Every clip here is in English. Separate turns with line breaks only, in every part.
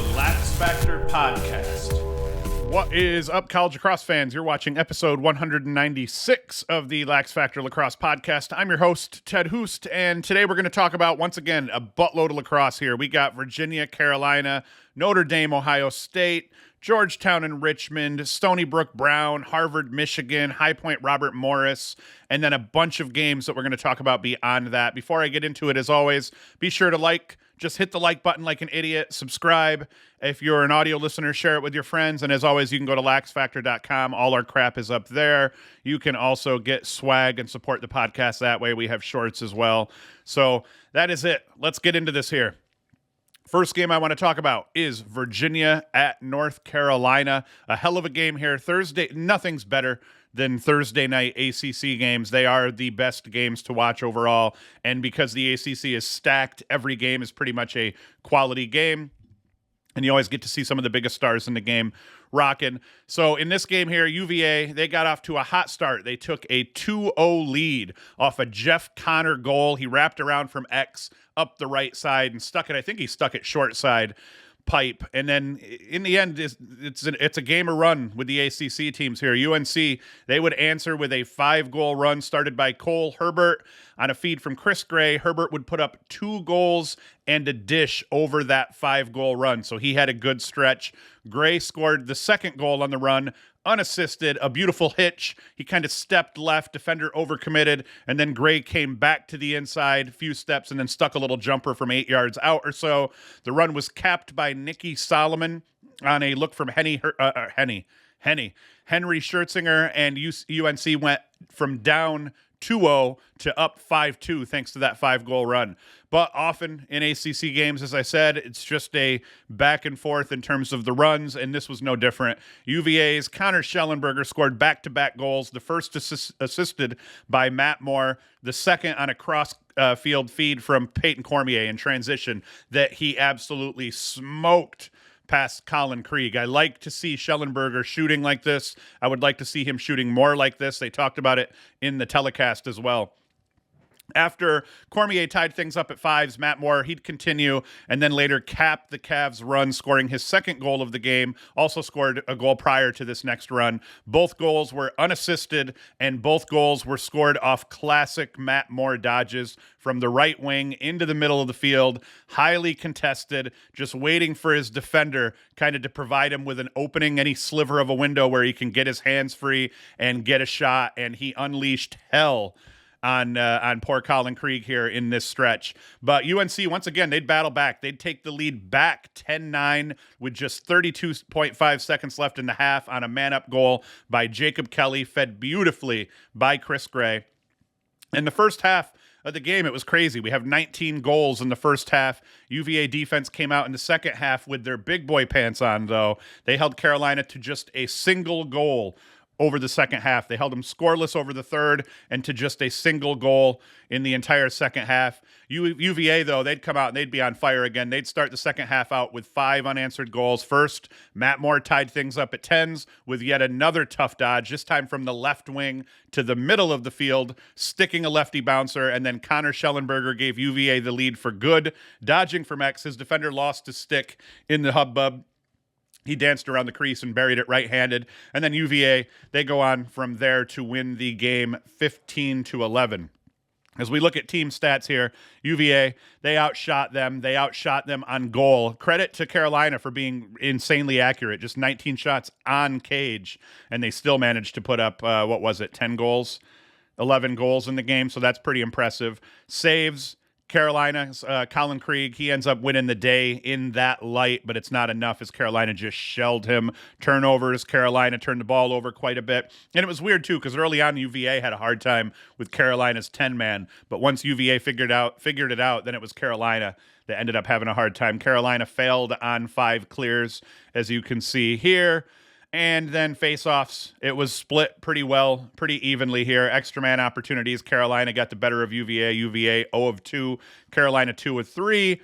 the LaxFactor podcast. What is up, college lacrosse fans? You're watching episode 196 of the LaxFactor Lacrosse podcast. I'm your host, Ted Hoost, and today we're going to talk about, once again, a buttload of lacrosse here. We got Virginia, Carolina, Notre Dame, Ohio State, Georgetown and Richmond, Stony Brook, Brown, Harvard, Michigan, High Point, Robert Morris, and then a bunch of games that we're going to talk about beyond that. Before I get into it, as always, be sure to just hit the like button like an idiot, subscribe. If you're an audio listener, share it with your friends. And as always, you can go to laxfactor.com. All our crap is up there. You can also get swag and support the podcast that way. We have shorts as well. So that is it. Let's get into this here. First game I want to talk about is Virginia at North Carolina. A hell of a game here. Thursday, nothing's better than Thursday night ACC games. They are the best games to watch overall. And because the ACC is stacked, every game is pretty much a quality game. And you always get to see some of the biggest stars in the game rocking. So in this game here, UVA, they got off to a hot start. They took a 2-0 lead off a Jeff Connor goal. He wrapped around from X up the right side and stuck it. I think he stuck it short side pipe. And then in the end, it's a game of run with the ACC teams here. UNC, they would answer with a 5-goal run started by Cole Herbert on a feed from Chris Gray. Herbert would put up 2 goals and a dish over that 5-goal run. So he had a good stretch. Gray scored the second goal on the run, unassisted, a beautiful hitch. He kind of stepped left, defender overcommitted, and then Gray came back to the inside, a few steps, and then stuck a little jumper from 8 yards out or so. The run was capped by Nicky Solomon on a look from Henry Schertzinger, and UNC went from down 2-0 to up 5-2 thanks to that 5-goal run. But often in ACC games, as I said, it's just a back and forth in terms of the runs, and this was no different. UVA's Connor Shellenberger scored back-to-back goals, the first assisted by Matt Moore, the second on a cross-field feed from Peyton Cormier in transition that he absolutely smoked past Colin Krieg. I like to see Shellenberger shooting like this. I would like to see him shooting more like this. They talked about it in the telecast as well. After Cormier tied things up at 5s, Matt Moore, he'd continue and then later cap the Cavs' run, scoring his second goal of the game. Also scored a goal prior to this next run. Both goals were unassisted, and both goals were scored off classic Matt Moore dodges from the right wing into the middle of the field. Highly contested, just waiting for his defender kind of to provide him with an opening, any sliver of a window where he can get his hands free and get a shot, and he unleashed hell on poor Colin Krieg here in this stretch. But UNC, once again, they'd battle back. They'd take the lead back 10-9 with just 32.5 seconds left in the half on a man-up goal by Jacob Kelly, fed beautifully by Chris Gray. In the first half of the game, it was crazy. We have 19 goals in the first half. UVA defense came out in the second half with their big boy pants on, though. They held Carolina to just a single goal over the second half. They held them scoreless over the third and to just a single goal in the entire second half. UVA, though, they'd come out and they'd be on fire again. They'd start the second half out with 5 unanswered goals. First, Matt Moore tied things up at 10s with yet another tough dodge, this time from the left wing to the middle of the field, sticking a lefty bouncer, and then Connor Shellenberger gave UVA the lead for good. Dodging from X, his defender lost his stick in the hubbub. He danced around the crease and buried it right-handed. And then UVA, they go on from there to win the game 15-11. As we look at team stats here, UVA, they outshot them. They outshot them on goal. Credit to Carolina for being insanely accurate. Just 19 shots on cage. And they still managed to put up, 10 goals? 11 goals in the game. So that's pretty impressive. Saves. Carolina's Colin Krieg, he ends up winning the day in that light, but it's not enough as Carolina just shelled him. Turnovers, Carolina turned the ball over quite a bit. And it was weird, too, because early on UVA had a hard time with Carolina's 10-man. But once UVA figured it out, then it was Carolina that ended up having a hard time. Carolina failed on 5 clears, as you can see here. And then face-offs, it was split pretty evenly here. Extra man opportunities, Carolina got the better of UVA. UVA 0 of 2, Carolina 2 of 3.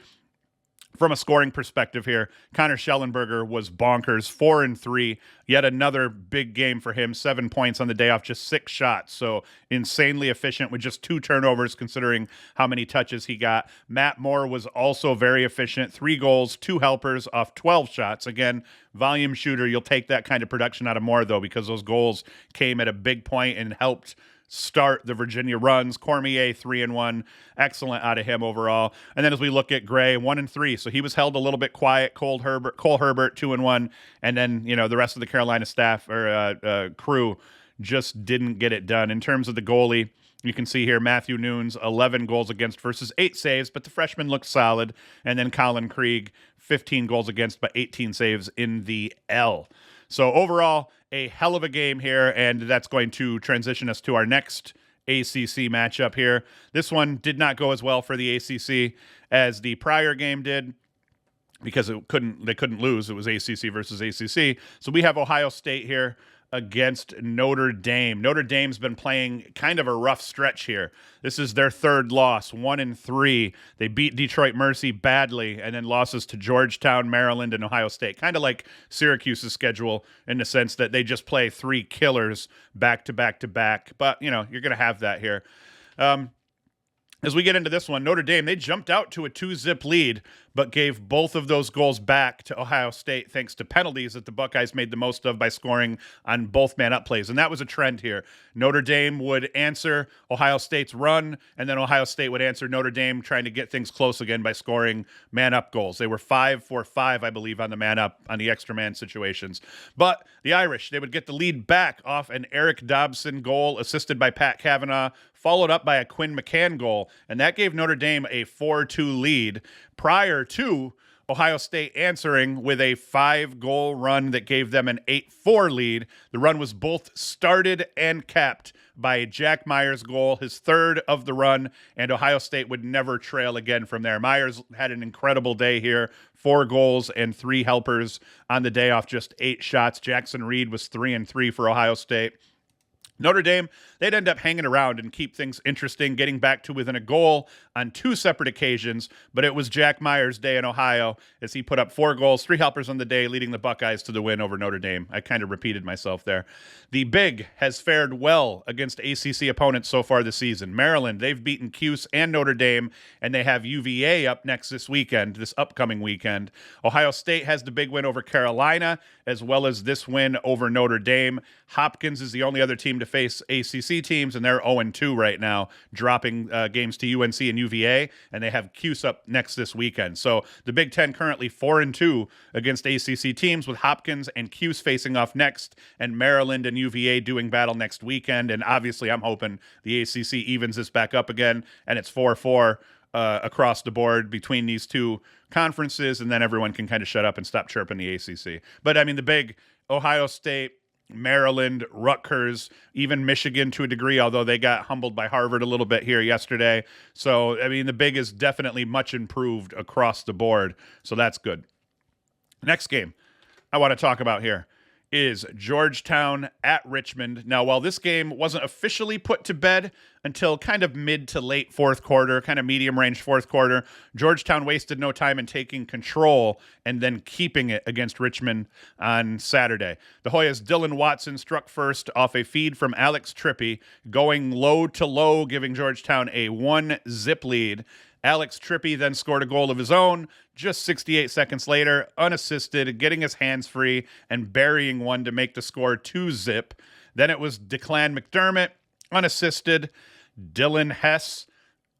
From a scoring perspective here, Connor Shellenberger was bonkers, 4-3. Yet another big game for him, 7 points on the day off, just 6 shots. So insanely efficient with just 2 turnovers considering how many touches he got. Matt Moore was also very efficient, 3 goals, 2 helpers off 12 shots. Again, volume shooter. You'll take that kind of production out of Moore, though, because those goals came at a big point and helped start the Virginia runs. Cormier 3-1, excellent out of him overall. And then as we look at Gray, 1-3, so he was held a little bit quiet. Cole Herbert 2-1, and then the rest of the Carolina staff or crew just didn't get it done. In terms of the goalie, you can see here Matthew Nunes 11 goals against versus 8 saves, but the freshman looked solid. And then Colin Krieg 15 goals against, but 18 saves in the L. So overall, a hell of a game here, and that's going to transition us to our next ACC matchup here. This one did not go as well for the ACC as the prior game did because they couldn't lose. It was ACC versus ACC. So we have Ohio State here against Notre Dame. Notre Dame's been playing kind of a rough stretch here. This is their 3rd loss, 1-3. They beat Detroit Mercy badly and then losses to Georgetown, Maryland, and Ohio State. Kind of like Syracuse's schedule in the sense that they just play 3 killers back to back to back. But, you're going to have that here. As we get into this one, Notre Dame, they jumped out to a 2-zip lead, but gave both of those goals back to Ohio State thanks to penalties that the Buckeyes made the most of by scoring on both man-up plays. And that was a trend here. Notre Dame would answer Ohio State's run, and then Ohio State would answer Notre Dame trying to get things close again by scoring man-up goals. They were 5-for-5, I believe, on the man-up, on the extra man situations. But the Irish, they would get the lead back off an Eric Dobson goal assisted by Pat Cavanaugh, followed up by a Quinn McCann goal, and that gave Notre Dame a 4-2 lead prior to Ohio State answering with a 5-goal run that gave them an 8-4 lead. The run was both started and capped by Jack Myers' goal, his 3rd of the run, and Ohio State would never trail again from there. Myers had an incredible day here, 4 goals and 3 helpers on the day off just 8 shots. Jackson Reed was 3-3 for Ohio State. Notre Dame, they'd end up hanging around and keep things interesting, getting back to within a goal on 2 separate occasions, but it was Jack Myers' day in Ohio as he put up 4 goals, 3 helpers on the day, leading the Buckeyes to the win over Notre Dame. I kind of repeated myself there. The Big has fared well against ACC opponents so far this season. Maryland, they've beaten Cuse and Notre Dame, and they have UVA up next this upcoming weekend. Ohio State has the big win over Carolina, as well as this win over Notre Dame. Hopkins is the only other team to face ACC teams, and they're 0-2 right now, dropping games to UNC and UVA, and they have Cuse up next this weekend. So the Big Ten currently 4-2 against ACC teams, with Hopkins and Cuse facing off next, and Maryland and UVA doing battle next weekend. And obviously, I'm hoping the ACC evens this back up again, and it's 4-4 across the board between these two conferences, and then everyone can kind of shut up and stop chirping the ACC. But I mean, the Big, Ohio State, Maryland, Rutgers, even Michigan to a degree, although they got humbled by Harvard a little bit here yesterday. So, I mean, the Big is definitely much improved across the board. So that's good. Next game I want to talk about here is Georgetown at Richmond. Now, while this game wasn't officially put to bed until kind of mid to late 4th quarter, kind of medium-range 4th quarter, Georgetown wasted no time in taking control and then keeping it against Richmond on Saturday. The Hoyas' Dylan Watson struck first off a feed from Alex Trippy, going low to low, giving Georgetown a 1-zip lead. Alex Trippy then scored a goal of his own just 68 seconds later, unassisted, getting his hands free and burying one to make the score 2-zip. Then it was Declan McDermott, unassisted, Dylan Hess,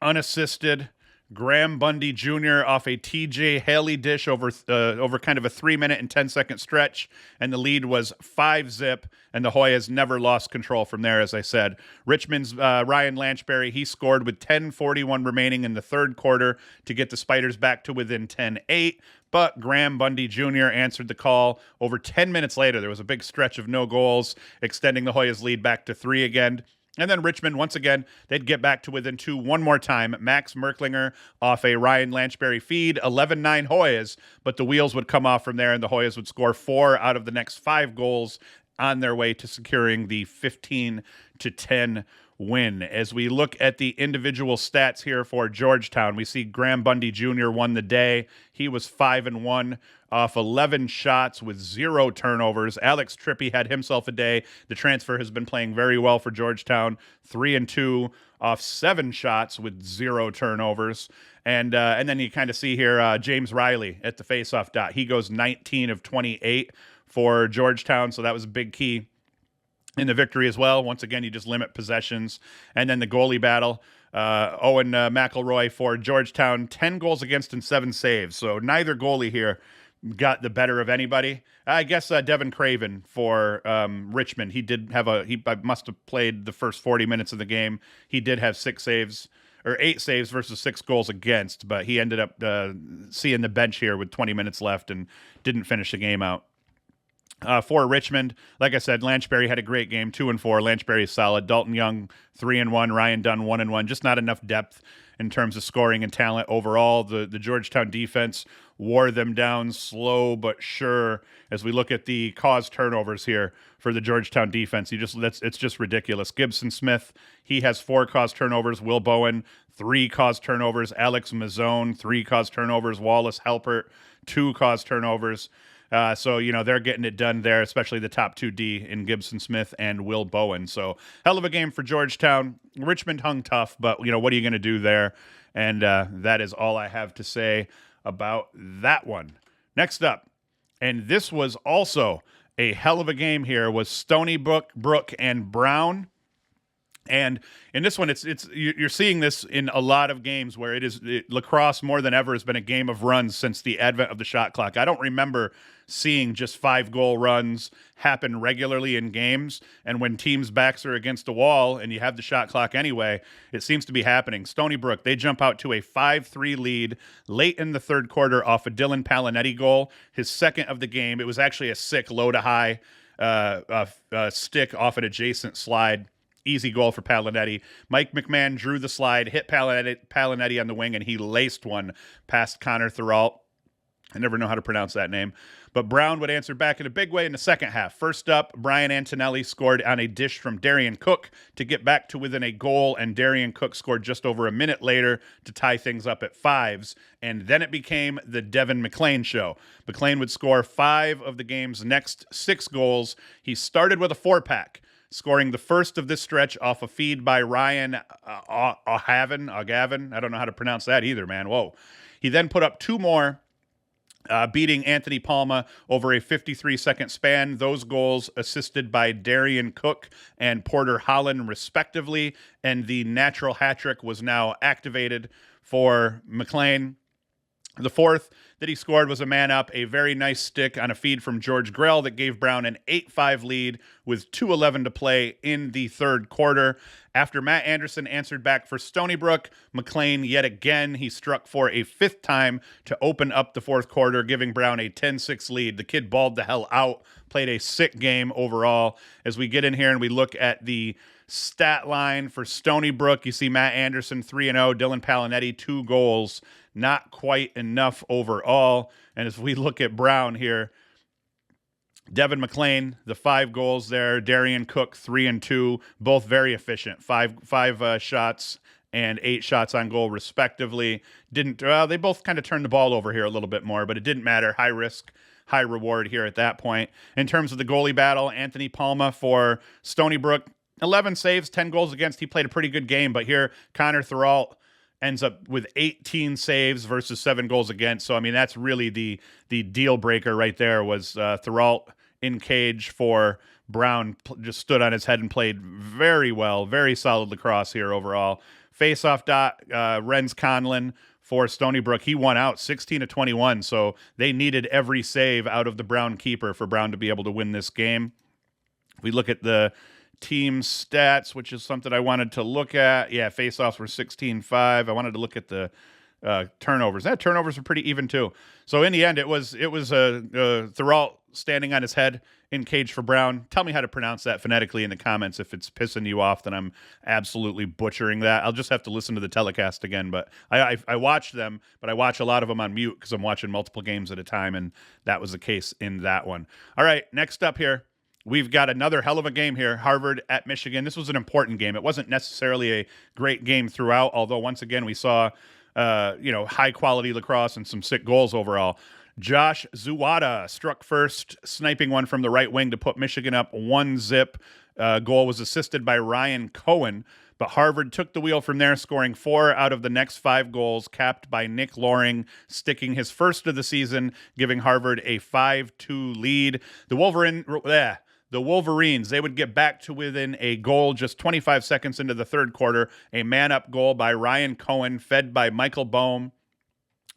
unassisted, Graham Bundy Jr. off a TJ Haley dish over kind of a 3-minute and 10-second stretch, and the lead was 5-zip, and the Hoyas never lost control from there, as I said. Richmond's Ryan Lanchberry, he scored with 10:41 remaining in the 3rd quarter to get the Spiders back to within 10-8, but Graham Bundy Jr. answered the call over 10 minutes later. There was a big stretch of no goals, extending the Hoyas' lead back to 3 again. And then Richmond, once again, they'd get back to within 2 one more time. Max Merklinger off a Ryan Lanchberry feed, 11-9 Hoyas, but the wheels would come off from there, and the Hoyas would score 4 out of the next 5 goals on their way to securing the 15-10 win. As we look at the individual stats here for Georgetown, we see Graham Bundy Jr. won the day. He was 5-1 off 11 shots with 0 turnovers. Alex Trippy had himself a day. The transfer has been playing very well for Georgetown, 3-2 off 7 shots with 0 turnovers. And then you kind of see here James Riley at the faceoff dot. He goes 19 of 28 for Georgetown, so that was a big key in the victory as well. Once again, you just limit possessions. And then the goalie battle. Owen McElroy for Georgetown, 10 goals against and 7 saves. So neither goalie here got the better of anybody. I guess Devin Craven for Richmond. He did have he must have played the first 40 minutes of the game. He did have 6 saves, or 8 saves versus 6 goals against, but he ended up seeing the bench here with 20 minutes left and didn't finish the game out. For Richmond, like I said, Lanchbury had a great game, 2-4. Lanchbury is solid. Dalton Young, 3-1. Ryan Dunn, 1-1. Just not enough depth in terms of scoring and talent overall. The Georgetown defense wore them down slow but sure. As we look at the caused turnovers here for the Georgetown defense, it's just ridiculous. Gibson Smith, he has 4 caused turnovers. Will Bowen, 3 caused turnovers. Alex Mazzone, 3 caused turnovers. Wallace Halpert, 2 caused turnovers. So, they're getting it done there, especially the top 2D in Gibson Smith and Will Bowen. So, hell of a game for Georgetown. Richmond hung tough, but, what are you going to do there? And that is all I have to say about that one. Next up, and this was also a hell of a game here, was Stony Brook and Brown. And in this one, you're seeing this in a lot of games where lacrosse more than ever has been a game of runs since the advent of the shot clock. I don't remember seeing just 5-goal runs happen regularly in games. And when teams' backs are against a wall and you have the shot clock anyway, it seems to be happening. Stony Brook, they jump out to a 5-3 lead late in the third quarter off a Dylan Palinetti goal, his second of the game. It was actually a sick low-to-high stick off an adjacent slide. Easy goal for Palinetti. Mike McMahon drew the slide, hit Palinetti on the wing, and he laced one past Connor Thuralt. I never know how to pronounce that name. But Brown would answer back in a big way in the second half. First up, Brian Antonelli scored on a dish from Darian Cook to get back to within a goal, and Darian Cook scored just over a minute later to tie things up at 5s. And then it became the Devin McLean show. McLean would score 5 of the game's next 6 goals. He started with a 4-pack, scoring the first of this stretch off a feed by Ryan O'Gavin. I don't know how to pronounce that either, man. Whoa. He then put up 2 more, beating Anthony Palma over a 53-second span. Those goals assisted by Darian Cook and Porter Holland, respectively. And the natural hat trick was now activated for McLean. The fourth that he scored was a man-up, a very nice stick on a feed from George Grell that gave Brown an 8-5 lead with 2:11 to play in the third quarter. After Matt Anderson answered back for Stony Brook, McLean yet again, he struck for a 5th time to open up the fourth quarter, giving Brown a 10-6 lead. The kid balled the hell out, played a sick game overall. As we get in here and we look at the stat line for Stony Brook, you see Matt Anderson 3-0, Dylan Palinetti 2 goals. Not quite enough overall. And as we look at Brown here, Devin McLean, the 5 goals there. Darian Cook, 3-2, both very efficient. Five shots and 8 shots on goal, respectively. They both kind of turned the ball over here a little bit more, but it didn't matter. High risk, high reward here at that point. In terms of the goalie battle, Anthony Palma for Stony Brook, 11 saves, 10 goals against. He played a pretty good game, but here Connor Thuralt ends up with 18 saves versus 7 goals against. So, I mean, that's really the deal breaker right there was Thuralt in cage for Brown. Just stood on his head and played very well. Very solid lacrosse here overall. Face-off dot, Renz Conlon for Stony Brook. He won out 16-21. So they needed every save out of the Brown keeper for Brown to be able to win this game. We look at the team stats, which is something I wanted to look at. Yeah, face-offs were 16-5. I wanted to look at the turnovers. Turnovers were pretty even too. So in the end, it was Thuralt standing on his head in cage for Brown. Tell me how to pronounce that phonetically in the comments. If it's pissing you off, then I'm absolutely butchering that. I'll just have to listen to the telecast again. But I watch them, but I watch a lot of them on mute because I'm watching multiple games at a time, and that was the case in that one. All right, next up here, we've got another hell of a game here. Harvard at Michigan. This was an important game. It wasn't necessarily a great game throughout, although once again we saw high quality lacrosse and some sick goals overall. Josh Zuwada struck first, sniping one from the right wing to put Michigan up 1-0. Goal was assisted by Ryan Cohen, but Harvard took the wheel from there, scoring 4 out of the next 5 goals, capped by Nick Loring, sticking his first of the season, giving Harvard a 5-2 lead. The Wolverines, they would get back to within a goal just 25 seconds into the third quarter. A man-up goal by Ryan Cohen, fed by Michael Bohm.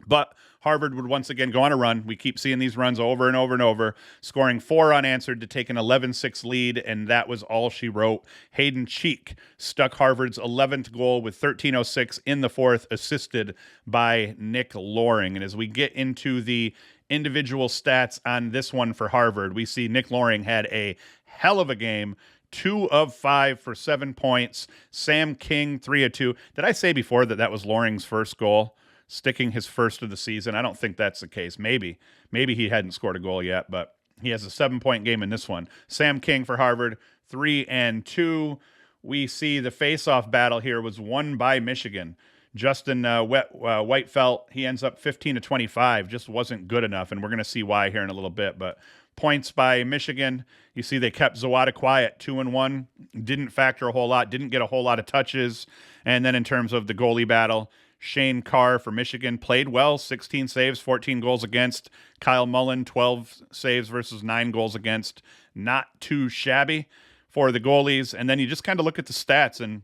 But Harvard would once again go on a run. We keep seeing these runs over and over and over, scoring 4 unanswered to take an 11-6 lead, and that was all she wrote. Hayden Cheek stuck Harvard's 11th goal with 13:06 in the fourth, assisted by Nick Loring. And as we get into the individual stats on this one for Harvard, we see Nick Loring had a hell of a game. 2 of 5 for 7 points. Sam King, 3 of 2. Did I say before that was Loring's first goal? Sticking his first of the season? I don't think that's the case. Maybe he hadn't scored a goal yet, but he has a 7-point game in this one. Sam King for Harvard, 3 and 2. We see the face-off battle here was won by Michigan. Justin Whitefelt, he ends up 15-25, just wasn't good enough, and we're going to see why here in a little bit. But points by Michigan, you see they kept Zawada quiet, 2-1, didn't factor a whole lot, didn't get a whole lot of touches. And then in terms of the goalie battle, Shane Carr for Michigan played well, 16 saves, 14 goals against. Kyle Mullen, 12 saves versus 9 goals against. Not too shabby for the goalies. And then you just kind of look at the stats, and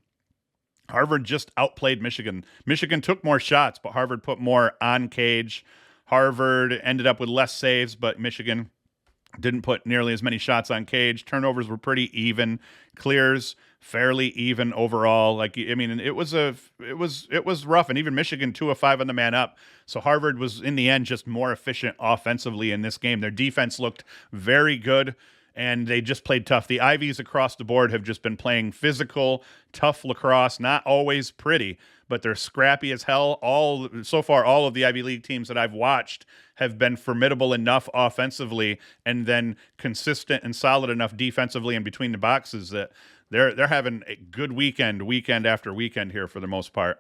Harvard just outplayed Michigan. Michigan took more shots, but Harvard put more on cage. Harvard ended up with less saves, but Michigan didn't put nearly as many shots on cage. Turnovers were pretty even. Clears fairly even overall. It was rough, and even Michigan 2 of 5 on the man up. So Harvard was in the end just more efficient offensively in this game. Their defense looked very good, and they just played tough. The Ivies across the board have just been playing physical, tough lacrosse, not always pretty, but they're scrappy as hell. So far, all of the Ivy League teams that I've watched have been formidable enough offensively and then consistent and solid enough defensively and between the boxes that they're having a good weekend after weekend here for the most part.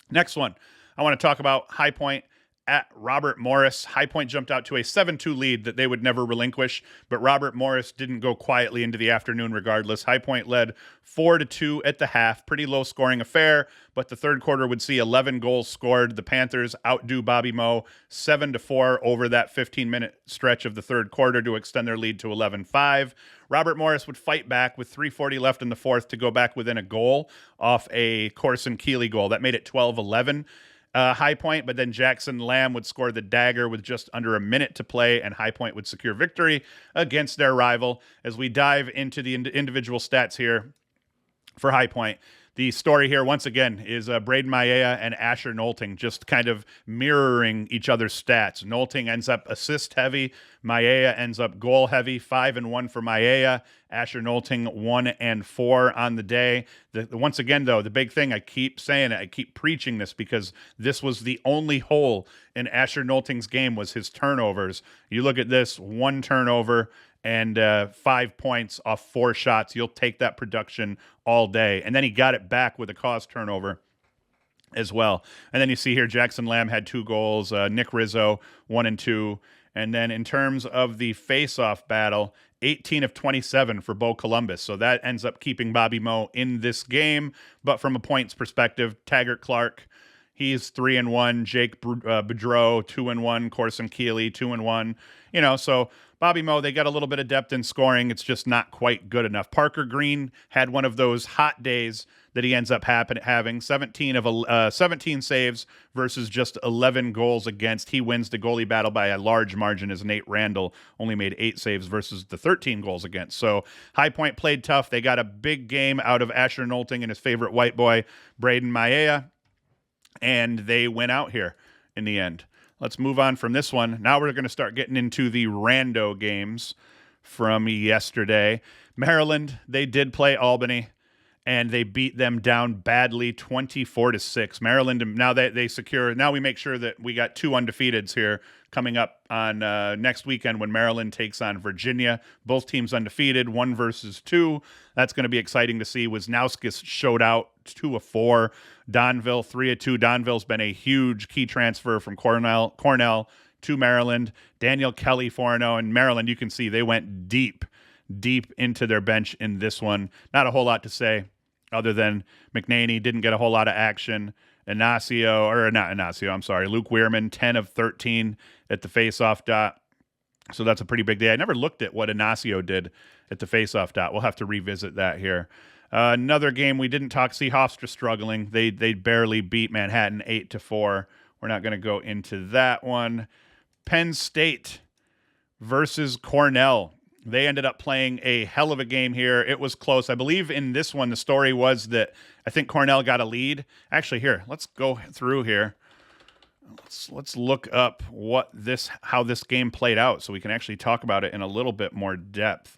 Next one, I want to talk about High Point at Robert Morris. High Point jumped out to a 7-2 lead that they would never relinquish, but Robert Morris didn't go quietly into the afternoon regardless. High Point led 4-2 at the half. Pretty low scoring affair, but the third quarter would see 11 goals scored. The Panthers outdo Bobby Moe 7-4 over that 15-minute stretch of the third quarter to extend their lead to 11-5. Robert Morris would fight back with 3:40 left in the fourth to go back within a goal off a Corson Keeley goal. That made it 12-11. High Point, but then Jackson Lamb would score the dagger with just under a minute to play, and High Point would secure victory against their rival. As we dive into the individual stats here for High Point, the story here, once again, is Braden Maia and Asher Nolting just kind of mirroring each other's stats. Nolting ends up assist-heavy. Maia ends up goal-heavy, 5-1 for Maia. Asher Nolting, 1-4 on the day. Once again, though, the big thing, I keep saying it, I keep preaching this because this was the only hole in Asher Nolting's game was his turnovers. You look at this, 1 turnover, and 5 points off 4 shots. You'll take that production all day. And then he got it back with a caused turnover as well. And then you see here Jackson Lamb had 2 goals, Nick Rizzo 1 and 2. And then in terms of the face-off battle, 18 of 27 for Bo Columbus. So that ends up keeping Bobby Moe in this game. But from a points perspective, Taggart Clark, he's 3-1. Jake Boudreau, 2-1. Corson Keeley, 2-1. So Bobby Moe, they got a little bit of depth in scoring. It's just not quite good enough. Parker Green had one of those hot days that he ends up having. 17 saves versus just 11 goals against. He wins the goalie battle by a large margin as Nate Randall only made 8 saves versus the 13 goals against. So High Point played tough. They got a big game out of Asher Nolting and his favorite white boy, Braden Maia, and they went out here in the end. Let's move on from this one. Now we're going to start getting into the rando games from yesterday. Maryland, they did play Albany, and they beat them down badly 24-6. Maryland, now that they secure, now we make sure that we got 2 undefeateds here coming up on next weekend when Maryland takes on Virginia. Both teams undefeated, 1 versus 2. That's going to be exciting to see. Wisnauskas showed out 2 of 4. Donville 3 of 2. Donville's been a huge key transfer from Cornell to Maryland. Daniel Kelly 4-0, and Maryland, you can see they went deep into their bench in this one. Not a whole lot to say other than McNaney didn't get a whole lot of action. Luke Weirman, 10 of 13 at the faceoff dot. So that's a pretty big day. I never looked at what Inacio did at the faceoff dot. We'll have to revisit that here. Another game we didn't talk. Hofstra struggling. They barely beat Manhattan 8-4. We're not going to go into that one. Penn State versus Cornell. They ended up playing a hell of a game here. It was close. I believe in this one, the story was that I think Cornell got a lead. Actually, here, let's go through here. Let's look up how this game played out so we can actually talk about it in a little bit more depth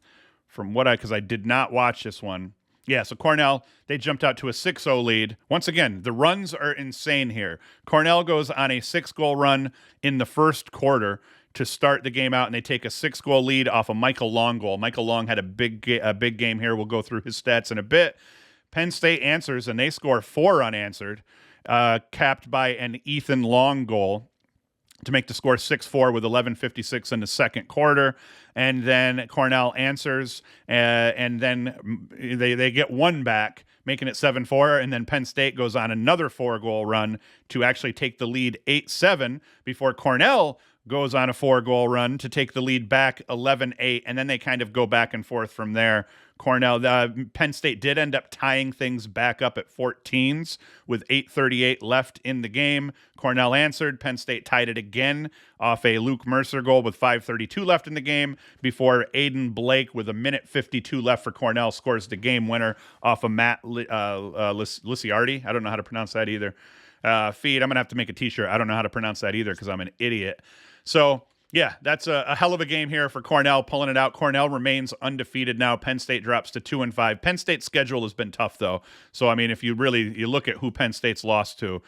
because I did not watch this one. Yeah, so Cornell, they jumped out to a 6-0 lead. Once again, the runs are insane here. Cornell goes on a 6-goal run in the first quarter to start the game out, and they take a 6-goal lead off a Michael Long goal. Michael Long had a big game here. We'll go through his stats in a bit. Penn State answers, and they score 4 unanswered, capped by an Ethan Long goal to make the score 6-4 with 11:56 in the second quarter. And then Cornell answers, and then they get 1 back, making it 7-4, and then Penn State goes on another 4-goal run to actually take the lead 8-7 before Cornell goes on a 4-goal run to take the lead back 11-8, and then they kind of go back and forth from there. Penn State did end up tying things back up at 14s with 8:38 left in the game. Cornell answered. Penn State tied it again off a Luke Mercer goal with 5:32 left in the game before Aiden Blake, with 1:52 left for Cornell, scores the game winner off of Matt Liciardi. I don't know how to pronounce that either. Feed. I'm going to have to make a t-shirt. I don't know how to pronounce that either because I'm an idiot. So, yeah, that's a hell of a game here for Cornell, pulling it out. Cornell remains undefeated now. Penn State drops to 2-5. Penn State's schedule has been tough, though. So, I mean, if you look at who Penn State's lost to,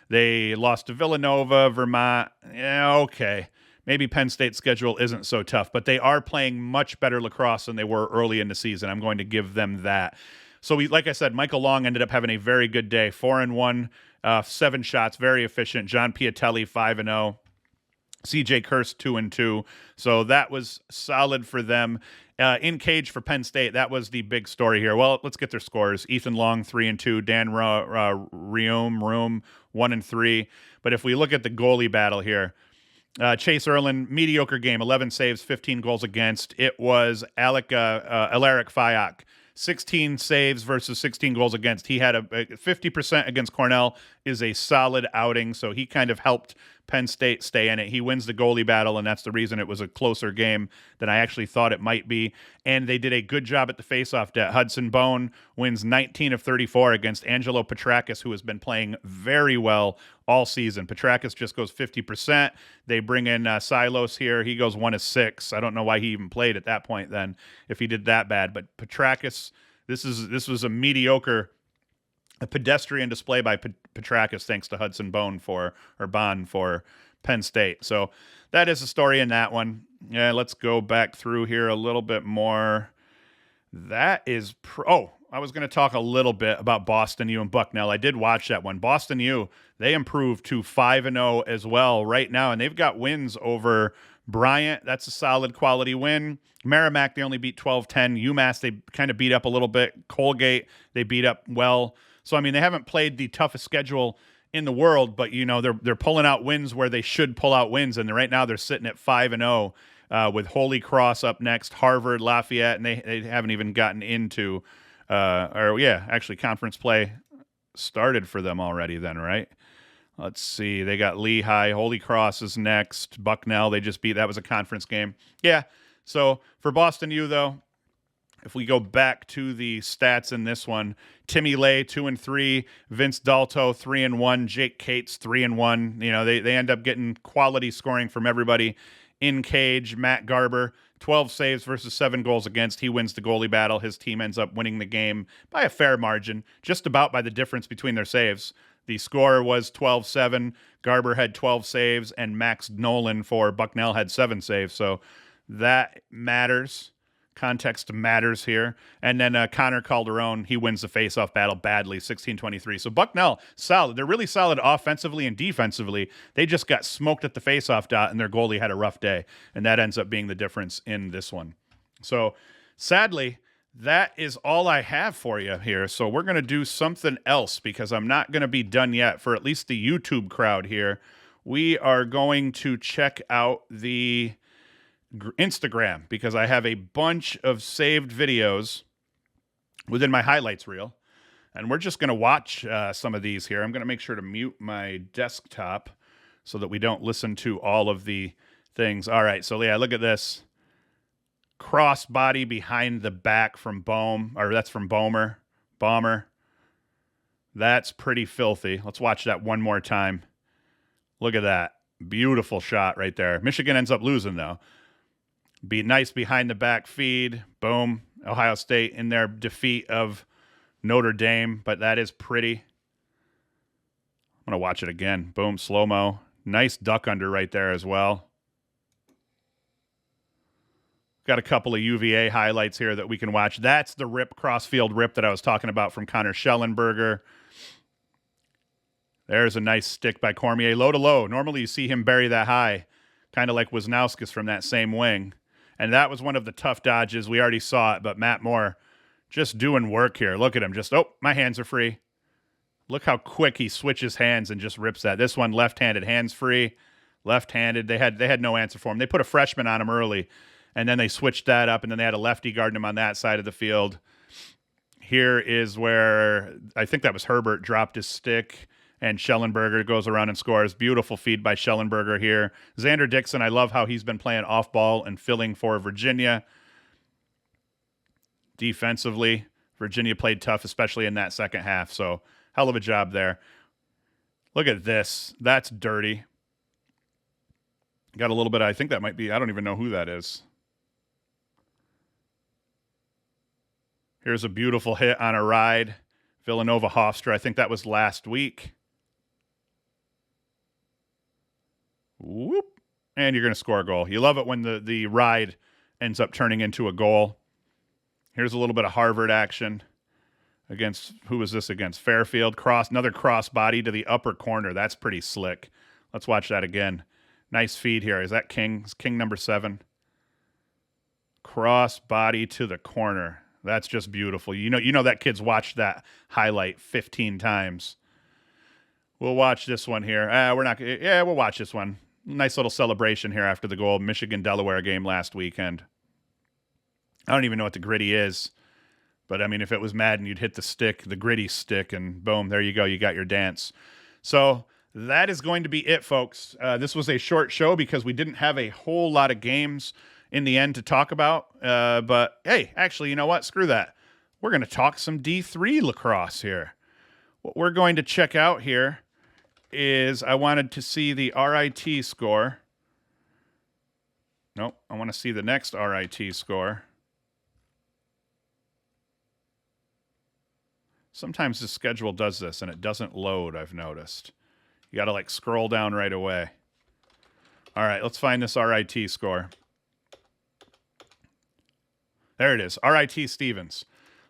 they lost to Villanova, Vermont. Yeah, okay. Maybe Penn State's schedule isn't so tough, but they are playing much better lacrosse than they were early in the season. I'm going to give them that. So, like I said, Michael Long ended up having a very good day. 4-1, 7 shots, very efficient. John Piatelli, 5-0. CJ Kurst 2-2. So that was solid for them. In cage for Penn State, that was the big story here. Well, let's get their scores. Ethan Long 3-2, Dan Room 1-3. But if we look at the goalie battle here, Chase Erlin, mediocre game, 11 saves, 15 goals against. It was Alaric Fayak, 16 saves versus 16 goals against. He had a 50% against Cornell is a solid outing, so he kind of helped Penn State stay in it. He wins the goalie battle, and that's the reason it was a closer game than I actually thought it might be. And they did a good job at the faceoff net. Hudson Bone wins 19 of 34 against Angelo Petrakis, who has been playing very well all season. Petrakis just goes 50%. They bring in Silos here. He goes 1 of 6. I don't know why he even played at that point then, if he did that bad. But Petrakis, this was a pedestrian display by Petrakis, thanks to Hudson Bond for Penn State. So that is the story in that one. Yeah, let's go back through here a little bit more. That is I was going to talk a little bit about Boston U and Bucknell. I did watch that one. Boston U, they improved to 5-0 as well right now, and they've got wins over Bryant. That's a solid quality win. Merrimack, they only beat 12-10. UMass, they kind of beat up a little bit. Colgate, they beat up well. So, I mean, they haven't played the toughest schedule in the world, but, you know, they're pulling out wins where they should pull out wins, and right now they're sitting at 5-0 with Holy Cross up next, Harvard, Lafayette, and they haven't even gotten into actually conference play started for them already then, right? Let's see. They got Lehigh. Holy Cross is next. Bucknell, they just beat. That was a conference game. Yeah. So for Boston U, though, if we go back to the stats in this one, Timmy Lay 2-3, Vince Dalto 3-1, Jake Cates 3-1. You know, they end up getting quality scoring from everybody in cage, Matt Garber, 12 saves versus 7 goals against. He wins the goalie battle. His team ends up winning the game by a fair margin, just about by the difference between their saves. The score was 12-7. Garber had 12 saves, and Max Nolan for Bucknell had 7 saves. So that matters. Context matters here. And then Connor Calderon, he wins the faceoff battle badly, 16-23. So Bucknell, solid. They're really solid offensively and defensively. They just got smoked at the faceoff dot, and their goalie had a rough day. And that ends up being the difference in this one. So sadly, that is all I have for you here. So we're going to do something else because I'm not going to be done yet for at least the YouTube crowd here. We are going to check out the Instagram because I have a bunch of saved videos within my highlights reel, and we're just going to watch some of these here. I'm going to make sure to mute my desktop so that we don't listen to all of the things. All right, so yeah, look at this. Cross body behind the back from that's from Bomber. That's pretty filthy. Let's watch that one more time. Look at that. Beautiful shot right there. Michigan ends up losing, though. Be nice behind the back feed. Boom. Ohio State in their defeat of Notre Dame, but that is pretty. I'm going to watch it again. Boom. Slow-mo. Nice duck under right there as well. Got a couple of UVA highlights here that we can watch. That's the crossfield rip that I was talking about from Connor Shellenberger. There's a nice stick by Cormier. Low to low. Normally you see him bury that high, kind of like Wisnauskas from that same wing. And that was one of the tough dodges. We already saw it, but Matt Moore just doing work here. Look at him. My hands are free. Look how quick he switches hands and just rips that. This one left-handed, hands free, left-handed. They had no answer for him. They put a freshman on him early, and then they switched that up, and then they had a lefty guarding him on that side of the field. Here is where I think that was Herbert dropped his stick, and Shellenberger goes around and scores. Beautiful feed by Shellenberger here. Xander Dixon, I love how he's been playing off ball and filling for Virginia. Defensively, Virginia played tough, especially in that second half. So hell of a job there. Look at this. That's dirty. Got a little bit, I think that might be, I don't even know who that is. Here's a beautiful hit on a ride. Villanova Hofstra, I think that was last week. Whoop. And you're going to score a goal. You love it when the ride ends up turning into a goal. Here's a little bit of Harvard action against, who was this against? Fairfield. Another cross body to the upper corner. That's pretty slick. Let's watch that again. Nice feed here. Is that King? Is King number 7? Cross body to the corner. That's just beautiful. You know that kid's watched that highlight 15 times. We'll watch this one here. We'll watch this one. Nice little celebration here after the goal. Michigan-Delaware game last weekend. I don't even know what the gritty is. But, I mean, if it was Madden, you'd hit the stick, the gritty stick, and boom, there you go. You got your dance. So that is going to be it, folks. This was a short show because we didn't have a whole lot of games in the end to talk about. But, hey, actually, you know what? Screw that. We're going to talk some D3 lacrosse here. What we're going to check out here is I wanted to see the RIT score. Nope, I want to see the next RIT score. Sometimes the schedule does this and it doesn't load, I've noticed. You got to scroll down right away. All right, let's find this RIT score. There it is, RIT Stevens.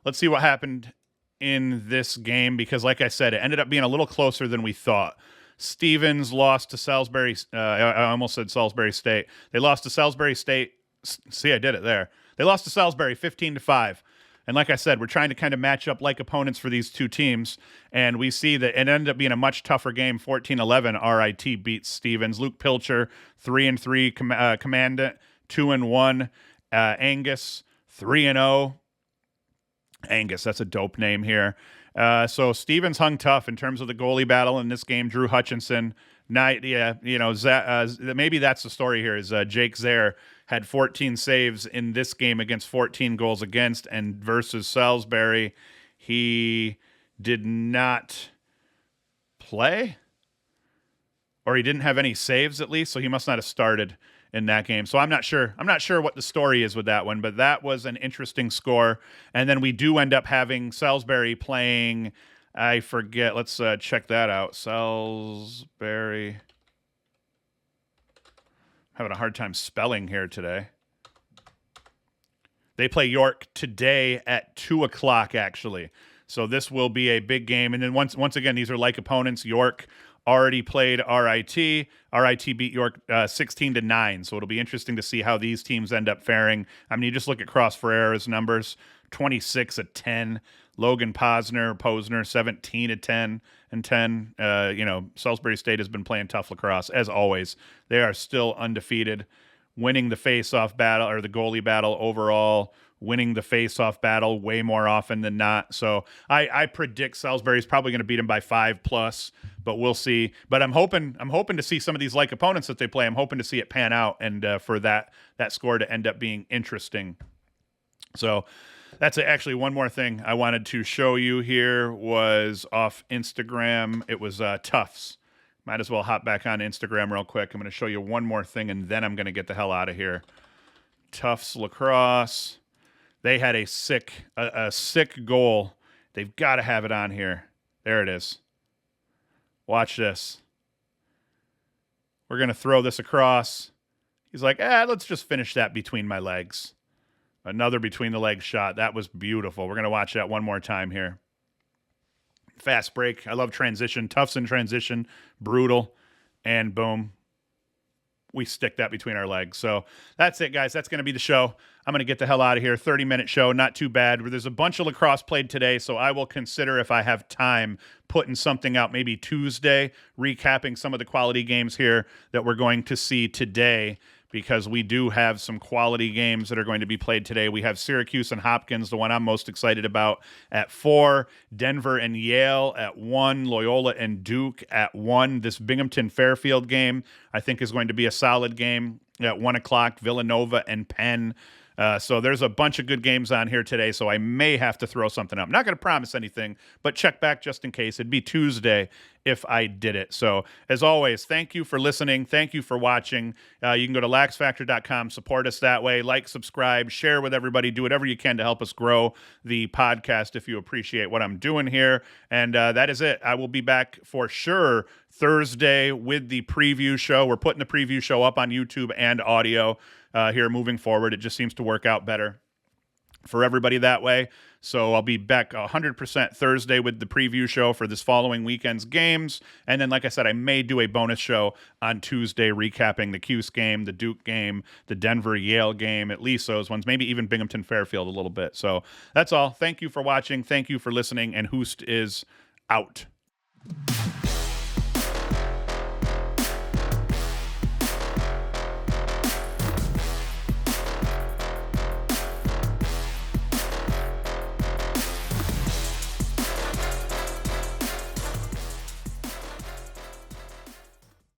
Let's see what happened in this game because, like I said, it ended up being a little closer than we thought. Stevens lost to Salisbury. I almost said Salisbury State. They lost to Salisbury State. See, I did it there. They lost to Salisbury 15-5. And like I said, we're trying to kind of match up like opponents for these two teams. And we see that it ended up being a much tougher game. 14-11, RIT beats Stevens. Luke Pilcher, 3-3. Commandant, 2-1. Angus, 3-0. Angus, that's a dope name here. So Stevens hung tough in terms of the goalie battle in this game. Drew Hutchinson, maybe that's the story here. Is Jake Zaire had 14 saves in this game against 14 goals against, and versus Salisbury, he did not play, or he didn't have any saves at least, so he must not have started in that game. So I'm not sure what the story is with that one, but that was an interesting score. And then we do end up having Salisbury playing, I forget, let's check that out. Salisbury. Having a hard time spelling here today. They play York today at 2 o'clock, actually. So this will be a big game. And then once again, these are like opponents. York already played RIT. RIT beat York 16-9. So it'll be interesting to see how these teams end up faring. I mean, you just look at Cross Ferreira's numbers, 26-10. Logan Posner 17-10 and 10. Salisbury State has been playing tough lacrosse, as always. They are still undefeated, winning the face-off battle or the goalie battle overall, winning the face-off battle way more often than not. So I predict Salisbury is probably going to beat them by 5+, but we'll see. But I'm hoping to see some of these like opponents that they play. I'm hoping to see it pan out and for that score to end up being interesting. So that's actually one more thing I wanted to show you here was off Instagram. It was Tufts. Might as well hop back on Instagram real quick. I'm going to show you one more thing, and then I'm going to get the hell out of here. Tufts lacrosse. They had a sick goal. They've got to have it on here. There it is. Watch this. We're going to throw this across. He's like, let's just finish that between my legs. Another between the legs shot. That was beautiful. We're going to watch that one more time here. Fast break. I love transition. Tufts in transition. Brutal. And boom. We stick that between our legs. So that's it, guys. That's going to be the show. I'm going to get the hell out of here. 30-minute show. Not too bad. There's a bunch of lacrosse played today, so I will consider, if I have time, putting something out maybe Tuesday, recapping some of the quality games here that we're going to see today, because we do have some quality games that are going to be played today. We have Syracuse and Hopkins, the one I'm most excited about, at 4. Denver and Yale at 1. Loyola and Duke at 1. This Binghamton-Fairfield game, I think, is going to be a solid game at 1 o'clock. Villanova and Penn. So there's a bunch of good games on here today, so I may have to throw something up. I'm not going to promise anything, but check back just in case. It'd be Tuesday if I did it. So as always, thank you for listening. Thank you for watching. You can go to laxfactor.com, support us that way, like, subscribe, share with everybody, do whatever you can to help us grow the podcast if you appreciate what I'm doing here. And that is it. I will be back for sure Thursday with the preview show. We're putting the preview show up on YouTube and audio here moving forward. It just seems to work out better for everybody that way. So I'll be back 100% Thursday with the preview show for this following weekend's games. And then, like I said, I may do a bonus show on Tuesday recapping the Cuse game, the Duke game, the Denver-Yale game, at least those ones, maybe even Binghamton-Fairfield a little bit. So that's all. Thank you for watching. Thank you for listening. And Hoost is out.